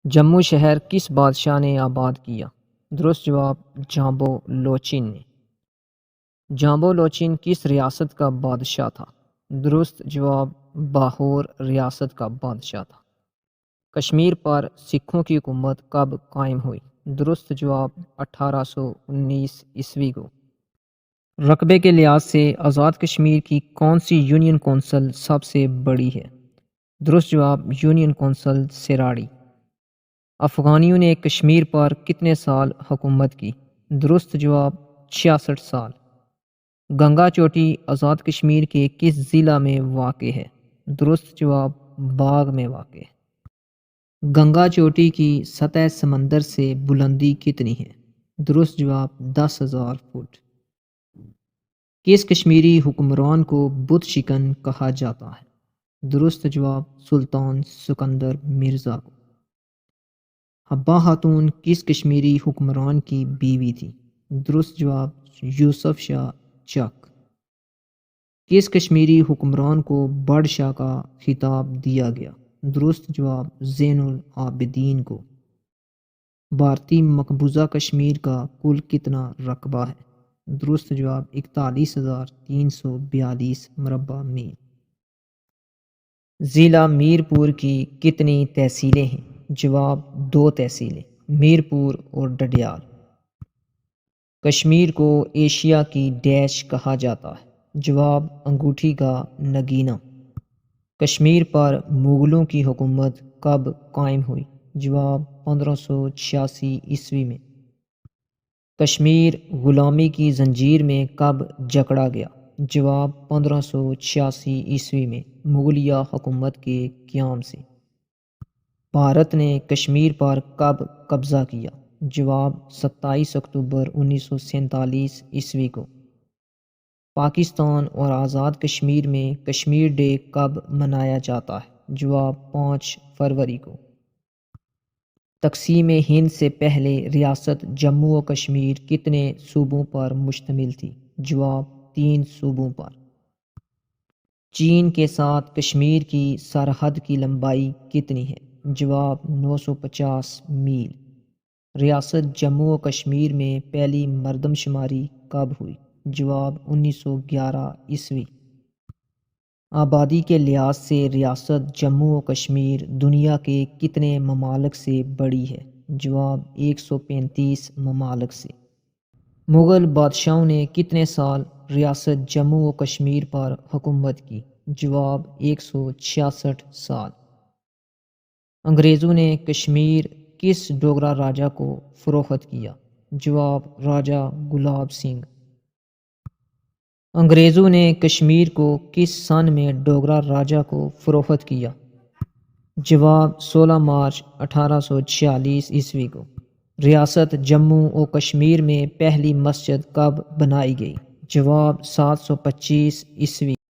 جموں شہر کس بادشاہ نے آباد کیا؟ درست جواب جامبو لوچن نے۔ جامبو لوچن کس ریاست کا بادشاہ تھا؟ درست جواب لاہور ریاست کا بادشاہ تھا۔ کشمیر پر سکھوں کی حکومت کب قائم ہوئی؟ درست جواب 1819 عیسوی کو۔ رقبے کے لحاظ سے آزاد کشمیر کی کون سی یونین کونسل سب سے بڑی ہے؟ درست جواب یونین کونسل سراڑی۔ افغانیوں نے کشمیر پر کتنے سال حکومت کی؟ درست جواب 66 سال۔ گنگا چوٹی آزاد کشمیر کے کس ضلع میں واقع ہے؟ درست جواب باغ میں واقع ہے۔ گنگا چوٹی کی سطح سمندر سے بلندی کتنی ہے؟ درست جواب 10,000 فٹ۔ کس کشمیری حکمران کو بت شکن کہا جاتا ہے؟ درست جواب سلطان سکندر مرزا کو۔ حبہ خاتون کس کشمیری حکمران کی بیوی تھی؟ درست جواب یوسف شاہ چک۔ کس کشمیری حکمران کو بڑھ شاہ کا خطاب دیا گیا؟ درست جواب زین العابدین کو۔ بھارتی مقبوضہ کشمیر کا کل کتنا رقبہ ہے؟ درست جواب 41,342 مربع میل۔ ضلع میرپور کی کتنی تحصیلیں ہیں؟ جواب 2 تحصیلیں، میرپور اور ڈڈیال۔ کشمیر کو ایشیا کی ڈیش کہا جاتا ہے؟ جواب انگوٹھی کا نگینہ۔ کشمیر پر مغلوں کی حکومت کب قائم ہوئی؟ جواب 1586 عیسوی میں۔ کشمیر غلامی کی زنجیر میں کب جکڑا گیا؟ جواب 1586 عیسوی میں مغلیہ حکومت کے قیام سے۔ بھارت نے کشمیر پر کب قبضہ کیا؟ جواب 27 اکتوبر 1947 عیسوی کو۔ پاکستان اور آزاد کشمیر میں کشمیر ڈے کب منایا جاتا ہے؟ جواب 5 فروری کو۔ تقسیم ہند سے پہلے ریاست جموں و کشمیر کتنے صوبوں پر مشتمل تھی؟ جواب 3 صوبوں پر۔ چین کے ساتھ کشمیر کی سرحد کی لمبائی کتنی ہے؟ جواب 950 میل۔ ریاست جموں و کشمیر میں پہلی مردم شماری کب ہوئی؟ جواب 1911 عیسوی۔ آبادی کے لحاظ سے ریاست جموں و کشمیر دنیا کے کتنے ممالک سے بڑی ہے؟ جواب 135 ممالک سے۔ مغل بادشاہوں نے کتنے سال ریاست جموں و کشمیر پر حکومت کی؟ جواب 166 سال۔ انگریزوں نے کشمیر کس ڈوگرا راجا کو فروخت کیا؟ جواب راجہ گلاب سنگھ۔ انگریزوں نے کشمیر کو کس سن میں ڈوگرا راجا کو فروخت کیا؟ جواب 16 مارچ 1846 عیسوی کو۔ ریاست جموں و کشمیر میں پہلی مسجد کب بنائی گئی؟ جواب 725 عیسوی۔